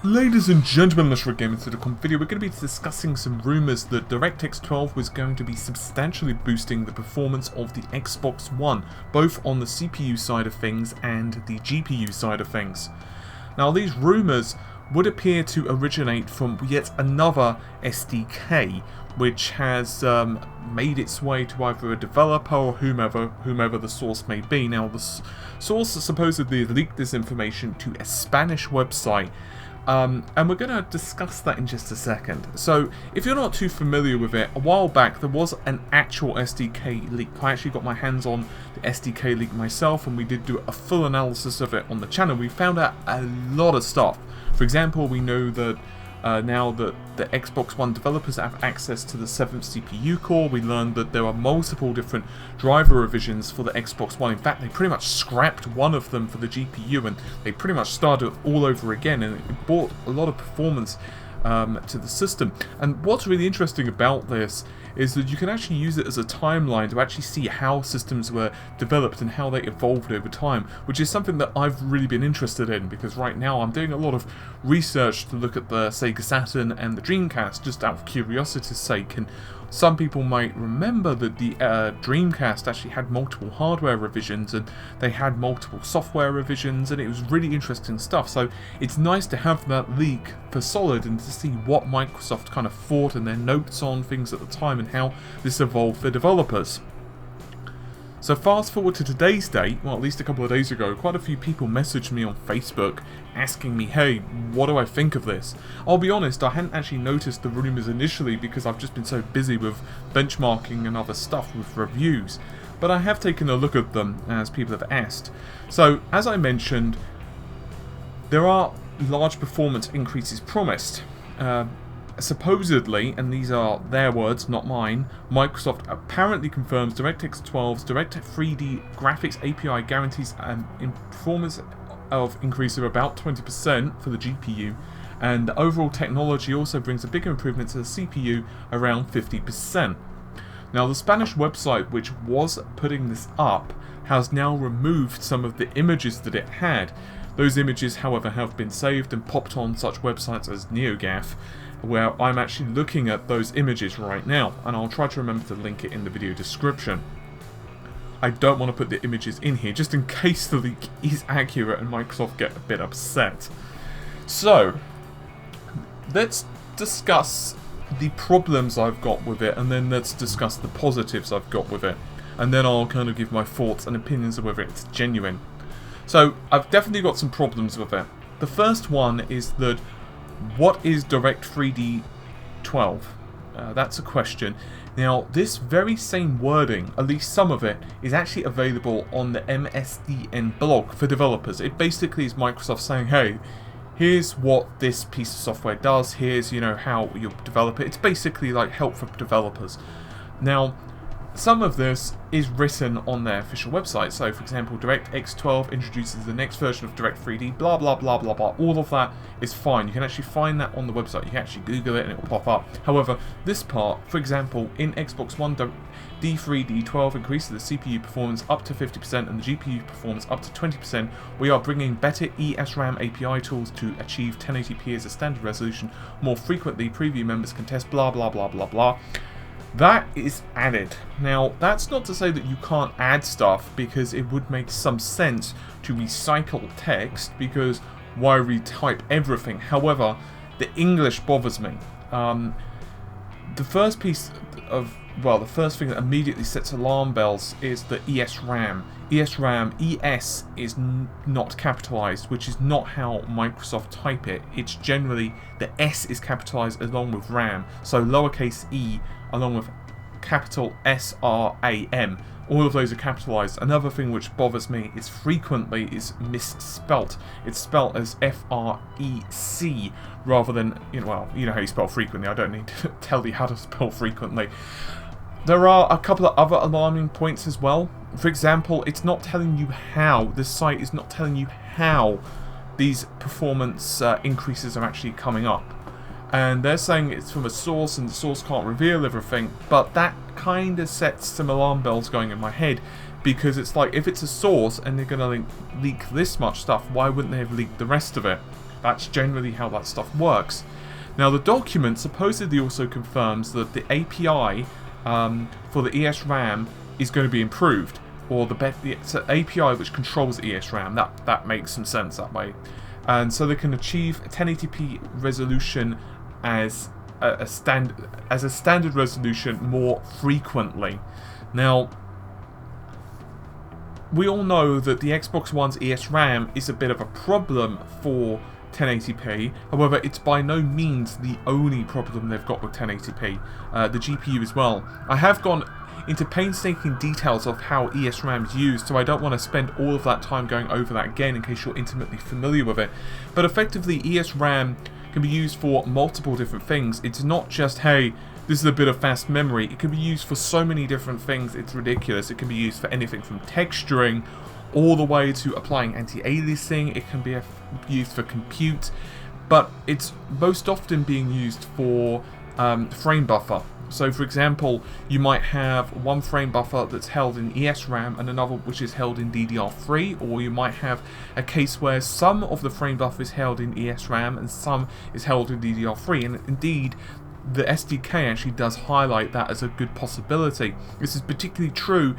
Ladies and gentlemen, let's game into the video. We're going to be discussing some rumours that DirectX 12 was going to be substantially boosting the performance of the Xbox One, both on the CPU side of things and the GPU side of things. Now, these rumours would appear to originate from yet another SDK, which has made its way to either a developer or whomever the source may be. Now, the source supposedly leaked this information to a Spanish website. And we're going to discuss that in just a second. So, if you're not too familiar with it, a while back there was an actual SDK leak. I actually got my hands on the SDK leak myself, and we did do a full analysis of it on the channel. We found out a lot of stuff. For example, we know that now that the Xbox One developers have access to the 7th CPU core. We learned that there are multiple different driver revisions for the Xbox One. In fact, they pretty much scrapped one of them for the GPU, and they pretty much started all over again, and it brought a lot of performance to the system. And what's really interesting about this is that you can actually use it as a timeline to actually see how systems were developed and how they evolved over time, which is something that I've really been interested in, because right now I'm doing a lot of research to look at the Sega Saturn and the Dreamcast just out of curiosity's sake. And some people might remember that the Dreamcast actually had multiple hardware revisions and they had multiple software revisions, and it was really interesting stuff. So it's nice to have that leak for solid and to see what Microsoft kind of thought and their notes on things at the time and how this evolved for developers. So fast forward to today's date, well, at least a couple of days ago, quite a few people messaged me on Facebook asking me, hey, what do I think of this? I'll be honest, I hadn't actually noticed the rumours initially because I've just been so busy with benchmarking and other stuff with reviews, but I have taken a look at them as people have asked. So, as I mentioned, there are large performance increases promised. Supposedly, and these are their words, not mine, Microsoft apparently confirms DirectX 12's Direct3D graphics API guarantees in performance of increase of about 20% for the GPU, and the overall technology also brings a bigger improvement to the CPU, around 50%. Now, the Spanish website which was putting this up has now removed some of the images that it had. Those images, however, have been saved and popped on such websites as NeoGAF, where I'm actually looking at those images right now, and I'll try to remember to link it in the video description. I don't want to put the images in here, just in case the leak is accurate and Microsoft get a bit upset. So, let's discuss the problems I've got with it, and then let's discuss the positives I've got with it. And then I'll kind of give my thoughts and opinions of whether it's genuine. So, I've definitely got some problems with it. The first one is that, what is Direct3D 12? That's a question. Now, this very same wording, at least some of it, is actually available on the MSDN blog for developers. It basically is Microsoft saying, hey, here's what this piece of software does, here's, how you develop it. It's basically like help for developers. Now, some of this is written on their official website. So, for example, DirectX 12 introduces the next version of Direct3D, blah, blah, blah, blah, blah. All of that is fine. You can actually find that on the website. You can actually Google it and it will pop up. However, this part, for example, in Xbox One, D3D12 increases the CPU performance up to 50% and the GPU performance up to 20%. We are bringing better ESRAM API tools to achieve 1080p as a standard resolution. More frequently, preview members can test blah, blah, blah, blah, blah. That is added. Now, that's not to say that you can't add stuff, because it would make some sense to recycle text, because why retype everything? However, the English bothers me. The first thing that immediately sets alarm bells is the ESRAM. ES is not capitalized, which is not how Microsoft type it. It's generally, the S is capitalized along with RAM, so lowercase e along with capital SRAM. All of those are capitalized. Another thing which bothers me is frequently is misspelt. It's spelt as FREC rather than, you know how you spell frequently. I don't need to tell you how to spell frequently. There are a couple of other alarming points as well. For example, it's not telling you how. This site is not telling you how these performance increases are actually coming up. And they're saying it's from a source and the source can't reveal everything, but that kind of sets some alarm bells going in my head, because it's like, if it's a source and they're going to leak this much stuff, why wouldn't they have leaked the rest of it? That's generally how that stuff works. Now, the document supposedly also confirms that the API for the ESRAM is going to be improved, or it's an API which controls ESRAM. That makes some sense that way, and so they can achieve 1080p resolution as a standard resolution more frequently. Now, we all know that the Xbox One's ESRAM is a bit of a problem for 1080p. However, it's by no means the only problem they've got with 1080p. The GPU as well. I have gone into painstaking details of how ESRAM is used, so I don't want to spend all of that time going over that again in case you're intimately familiar with it. But effectively, ESRAM can be used for multiple different things. It's not just, hey, this is a bit of fast memory. It can be used for so many different things, it's ridiculous. It can be used for anything from texturing all the way to applying anti-aliasing. It can be used for compute, but it's most often being used for frame buffer. So for example, you might have one frame buffer that's held in ESRAM and another which is held in DDR3, or you might have a case where some of the frame buffer is held in ESRAM and some is held in DDR3, and indeed the SDK actually does highlight that as a good possibility. This is particularly true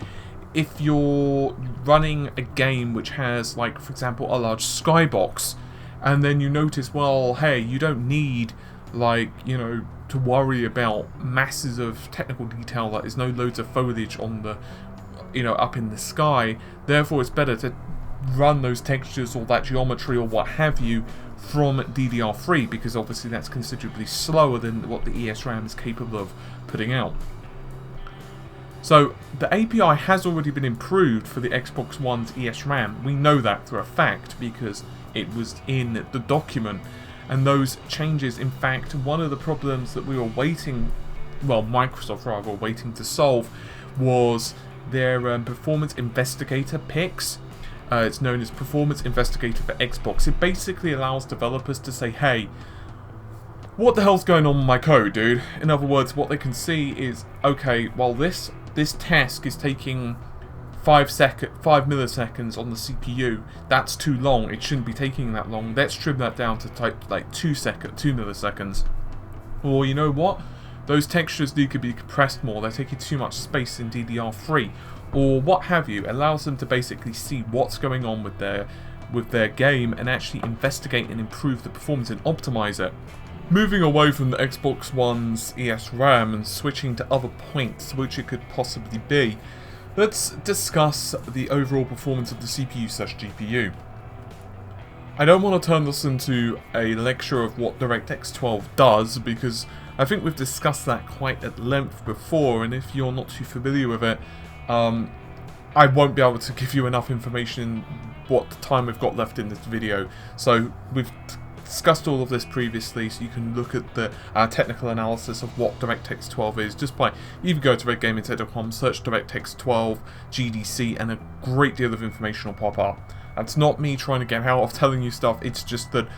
if you're running a game which has, like, for example, a large skybox, and then you notice, well, hey, you don't need, like, you know, to worry about masses of technical detail, like there's no loads of foliage on the, you know, up in the sky. Therefore, it's better to run those textures or that geometry or what have you from DDR3, because obviously that's considerably slower than what the ESRAM is capable of putting out. So the API has already been improved for the Xbox One's ESRAM. We know that for a fact because it was in the document. And those changes, in fact, one of the problems that we were waiting, well, Microsoft rather, were waiting to solve was their Performance Investigator picks. It's known as Performance Investigator for Xbox. It basically allows developers to say, hey, what the hell's going on with my code, dude? In other words, what they can see is, okay, well, this task is taking 5 milliseconds on the CPU. That's too long. It shouldn't be taking that long. Let's trim that down to like 2 milliseconds. Or you know what? Those textures need to be compressed more. They're taking too much space in DDR3, or what have you. It allows them to basically see what's going on with their game and actually investigate and improve the performance and optimize it. Moving away from the Xbox One's ESRAM and switching to other points which it could possibly be, let's discuss the overall performance of the CPU/GPU. I don't want to turn this into a lecture of what DirectX 12 does, because I think we've discussed that quite at length before, and if you're not too familiar with it, I won't be able to give you enough information in what time we've got left in this video. So we've discussed all of this previously, so you can look at the technical analysis of what DirectX 12 is just by, you can go to redgamingtech.com, search DirectX 12 GDC, and a great deal of information will pop up. That's not me trying to get out of telling you stuff, it's just that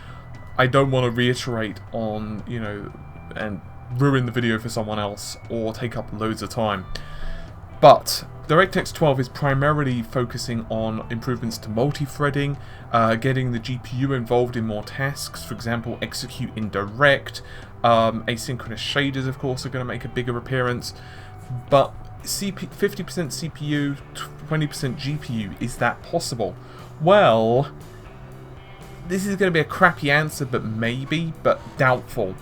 I don't want to reiterate on, you know, and ruin the video for someone else or take up loads of time. But DirectX 12 is primarily focusing on improvements to multi-threading, getting the GPU involved in more tasks, for example, execute in direct. Asynchronous shaders, of course, are going to make a bigger appearance. But 50% CPU, 20% GPU, is that possible? Well, this is going to be a crappy answer, but maybe, but doubtful.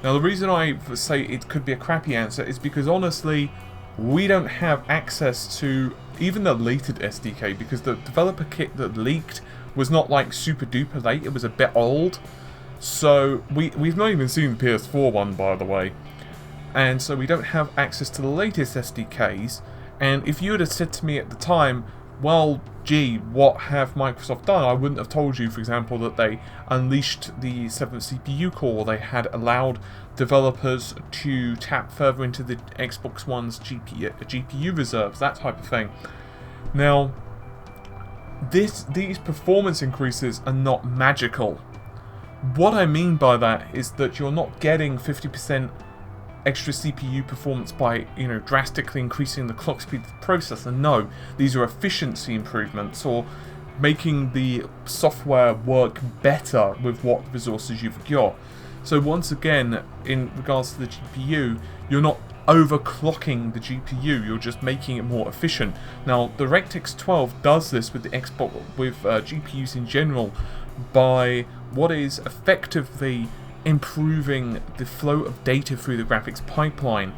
Now, the reason I say it could be a crappy answer is because, honestly, we don't have access to even the latest SDK, because the developer kit that leaked was not like super duper late, it was a bit old. So we've not even seen the PS4 one, by the way. And so we don't have access to the latest SDKs. And if you had said to me at the time, well, gee, what have Microsoft done? I wouldn't have told you, for example, that they unleashed the 7th CPU core, they had allowed developers to tap further into the Xbox One's GPU reserves, that type of thing. Now, these performance increases are not magical. What I mean by that is that you're not getting 50% extra CPU performance by, you know, drastically increasing the clock speed of the processor. No, these are efficiency improvements, or making the software work better with what resources you've got. So once again, in regards to the GPU, you're not overclocking the GPU, you're just making it more efficient. Now, the DirectX 12 does this with the Xbox, with GPUs in general, by what is effectively improving the flow of data through the graphics pipeline.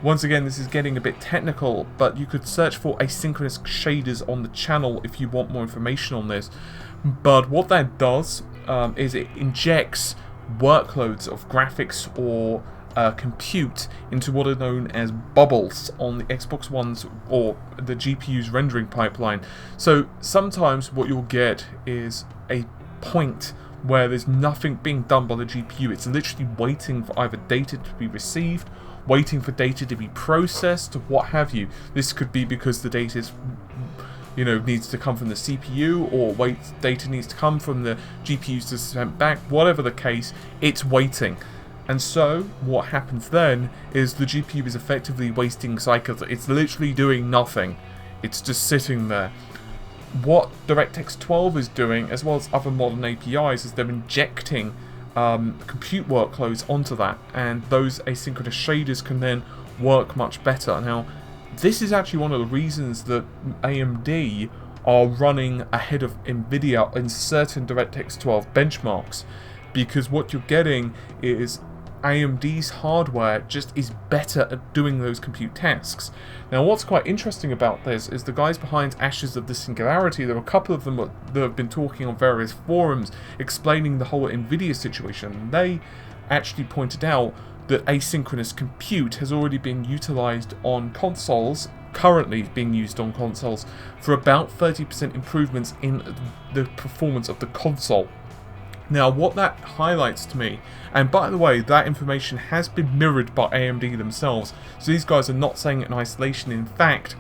Once again, this is getting a bit technical, but you could search for asynchronous shaders on the channel if you want more information on this. But what that does is it injects workloads of graphics or compute into what are known as bubbles on the Xbox One's or the GPU's rendering pipeline. So sometimes what you'll get is a point where there's nothing being done by the GPU. It's literally waiting for either data to be received, waiting for data to be processed, what have you. This could be because the data is, needs to come from the CPU, or data needs to come from the GPUs to send back. Whatever the case, it's waiting. And so what happens then is the GPU is effectively wasting cycles. It's literally doing nothing. It's just sitting there. What DirectX 12 is doing, as well as other modern APIs, is they're injecting compute workloads onto that, and those asynchronous shaders can then work much better. Now, this is actually one of the reasons that AMD are running ahead of NVIDIA in certain DirectX 12 benchmarks, because what you're getting is AMD's hardware just is better at doing those compute tasks. Now, what's quite interesting about this is the guys behind Ashes of the Singularity, there are a couple of them that have been talking on various forums explaining the whole NVIDIA situation. They actually pointed out that asynchronous compute has already been utilized on consoles, currently being used on consoles, for about 30% improvements in the performance of the console. Now, what that highlights to me, and by the way, that information has been mirrored by AMD themselves, so these guys are not saying it in isolation. In fact,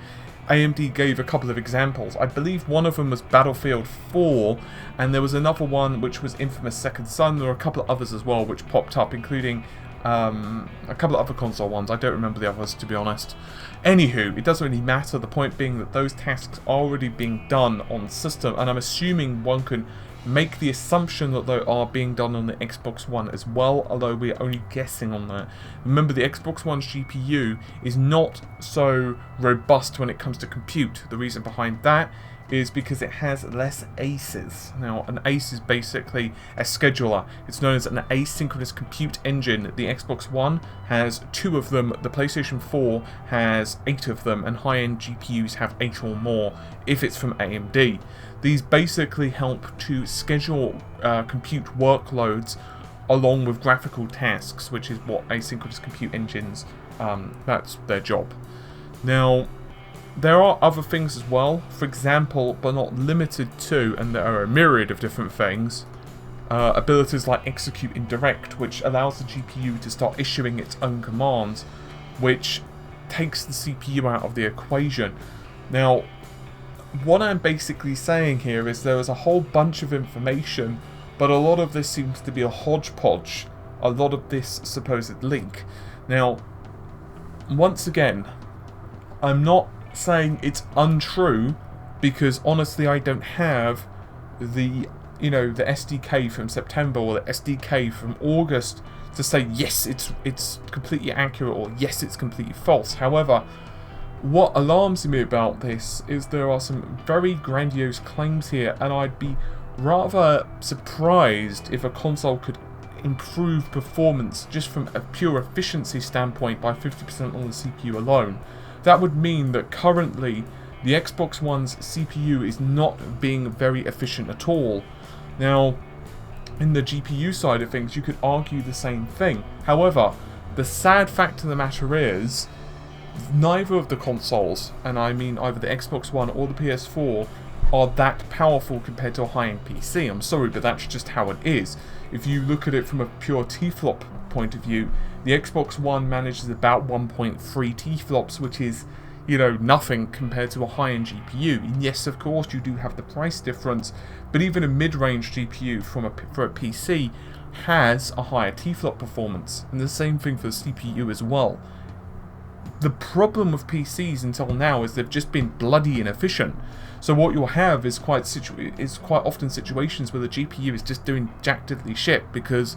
AMD gave a couple of examples. I believe one of them was Battlefield 4, and there was another one which was Infamous Second Son. There were a couple of others as well which popped up, including a couple of other console ones. I don't remember the others, to be honest. Anywho, it doesn't really matter. The point being that those tasks are already being done on the system, and I'm assuming one can make the assumption that they are being done on the Xbox One as well, although we're only guessing on that. Remember, the Xbox One's GPU is not so robust when it comes to compute. The reason behind that is because it has less ACEs. Now, an ACE is basically a scheduler. It's known as an asynchronous compute engine. The Xbox One has 2 of them, the PlayStation 4 has 8 of them, and high-end GPUs have 8 or more if it's from AMD. These basically help to schedule compute workloads along with graphical tasks, which is what asynchronous compute engines, that's their job. Now, there are other things as well, for example, but not limited to, and there are a myriad of different things, abilities like execute indirect, which allows the GPU to start issuing its own commands, which takes the CPU out of the equation. Now, what I'm basically saying here is there is a whole bunch of information, but a lot of this seems to be a hodgepodge, a lot of this supposed link. Now, once again, I'm not saying it's untrue, because honestly I don't have the the SDK from September or the SDK from August to say yes, it's completely accurate, or yes, it's completely false. However, what alarms me about this is there are some very grandiose claims here, and I'd be rather surprised if a console could improve performance just from a pure efficiency standpoint by 50% on the CPU alone. That would mean that currently the Xbox One's CPU is not being very efficient at all. Now, in the GPU side of things, you could argue the same thing. However, the sad fact of the matter is, neither of the consoles, and I mean either the Xbox One or the PS4, are that powerful compared to a high-end PC. I'm sorry, but that's just how it is. If you look at it from a pure T-flop point of view, the Xbox One manages about 1.3 T-flops, which is, nothing compared to a high-end GPU. And yes, of course, you do have the price difference, but even a mid-range GPU for a PC has a higher T-flop performance, and the same thing for the CPU as well. The problem with PCs until now is they've just been bloody inefficient. So what you'll have is quite often situations where the GPU is just doing jack diddly shit because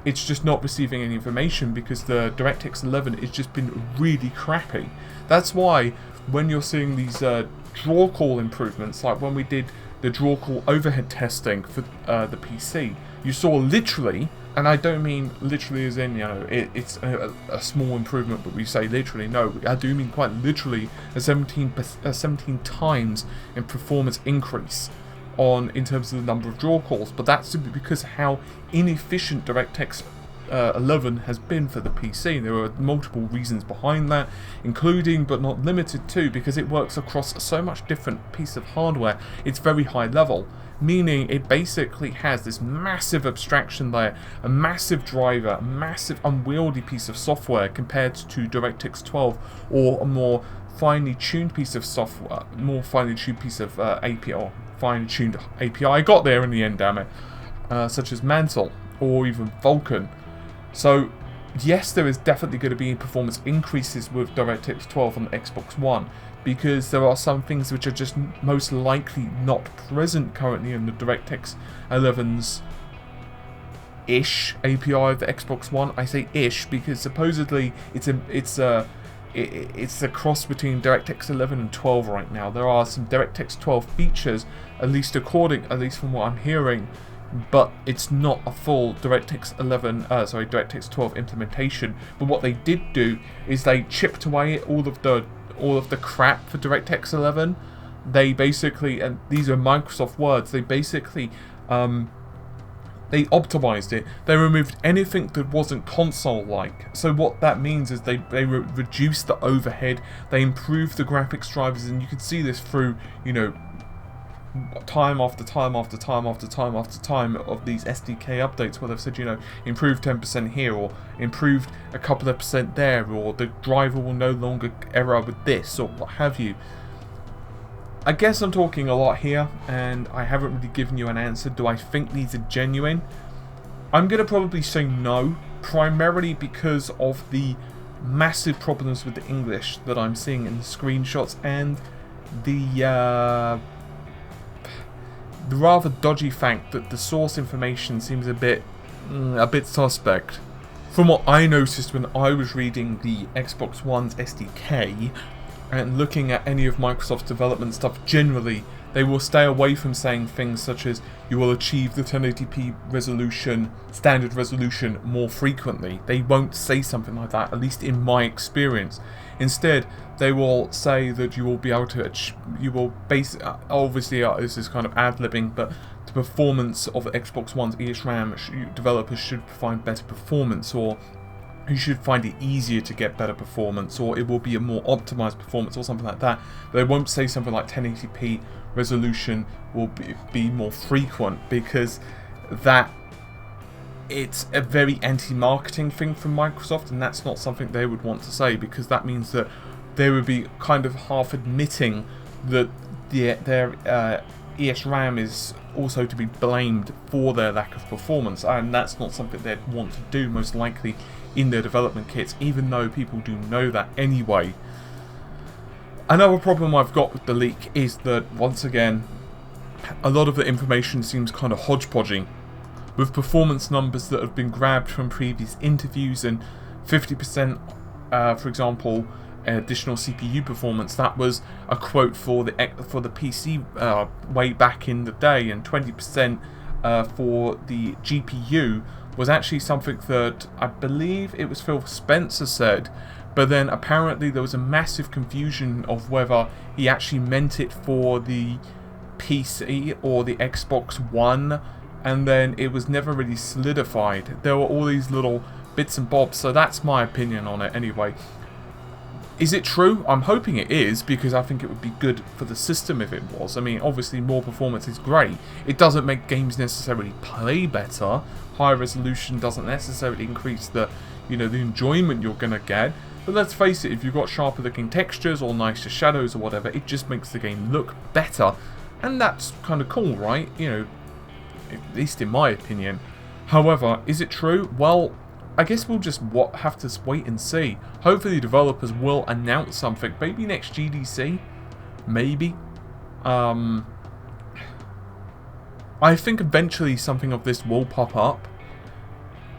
it's just not receiving any information because the DirectX 11 has just been really crappy. That's why when you're seeing these draw call improvements, like when we did the draw call overhead testing for the PC, you saw literally, and I don't mean literally as in, you know, it's a small improvement, but we say literally, no, I do mean quite literally a 17 times in performance increase in terms of the number of draw calls, but that's simply because of how inefficient DirectX 11 has been for the PC. There are multiple reasons behind that, including but not limited to because it works across so much different piece of hardware. It's very high level, meaning it basically has this massive abstraction layer, a massive driver, a massive unwieldy piece of software compared to DirectX 12 or a more finely tuned piece of software, API, or finely tuned API. I got there in the end, damn it. Such as Mantle or even Vulkan. So yes, there is definitely going to be performance increases with DirectX 12 on the Xbox One, because there are some things which are just most likely not present currently in the DirectX 11's ish API of the Xbox One. I say ish because supposedly it's a cross between DirectX 11 and 12 right now. There are some DirectX 12 features, at least from what I'm hearing, but it's not a full DirectX 12 implementation. But what they did do is they chipped away at all of the crap for DirectX 11. They basically, and these are Microsoft words, they basically they optimized it. They removed anything that wasn't console-like. So what that means is they reduced the overhead, they improved the graphics drivers, and you can see this through, you know, time after time after time after time after time of these SDK updates where they've said, you know, improved 10% here, or improved a couple of percent there, or the driver will no longer error with this, or what have you. I guess I'm talking a lot here, and I haven't really given you an answer. Do I think these are genuine? I'm going to probably say no, primarily because of the massive problems with the English that I'm seeing in the screenshots, and the rather dodgy fact that the source information seems a bit suspect. From what I noticed when I was reading the Xbox One's SDK and looking at any of Microsoft's development stuff generally, they will stay away from saying things such as you will achieve the 1080p resolution, standard resolution, more frequently. They won't say something like that, at least in my experience. Instead, they will say that you will be able to, obviously this is kind of ad-libbing, but the performance of Xbox One's ESRAM, developers should find better performance, or you should find it easier to get better performance, or it will be a more optimized performance, or something like that. They won't say something like 1080p resolution will be more frequent, because that it's a very anti-marketing thing from Microsoft, and that's not something they would want to say, because that means that they would be kind of half admitting that their ESRAM is also to be blamed for their lack of performance, and that's not something they'd want to do most likely in their development kits, even though people do know that anyway. Another problem I've got with the leak is that, once again, a lot of the information seems kind of hodgepodging, with performance numbers that have been grabbed from previous interviews, and 50%, for example, additional CPU performance. That was a quote for the PC way back in the day, and 20% for the GPU was actually something that I believe it was Phil Spencer said, but then apparently there was a massive confusion of whether he actually meant it for the PC or the Xbox One, and then it was never really solidified. There were all these little bits and bobs, so that's my opinion on it anyway. Is it true? I'm hoping it is, because I think it would be good for the system if it was. I mean, obviously more performance is great. It doesn't make games necessarily play better. Higher resolution doesn't necessarily increase the enjoyment you're gonna get. But let's face it, if you've got sharper looking textures or nicer shadows or whatever, it just makes the game look better. And that's kind of cool, right? You know, at least in my opinion. However, is it true? Well, I guess we'll just have to wait and see. Hopefully developers will announce something. Maybe next GDC? Maybe. I think eventually something of this will pop up.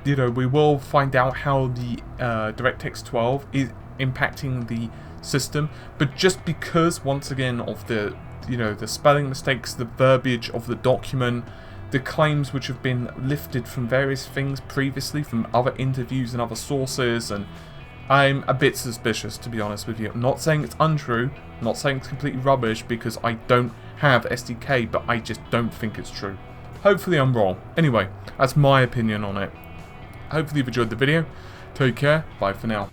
You know, we will find out how the DirectX 12 is impacting the system. But just because, once again, of the, you know, the spelling mistakes, the verbiage of the document, the claims which have been lifted from various things previously, from other interviews and other sources, and I'm a bit suspicious, to be honest with you. I'm not saying it's untrue, I'm not saying it's completely rubbish, because I don't have SDK, but I just don't think it's true. Hopefully I'm wrong. Anyway, that's my opinion on it. Hopefully you've enjoyed the video. Take care, bye for now.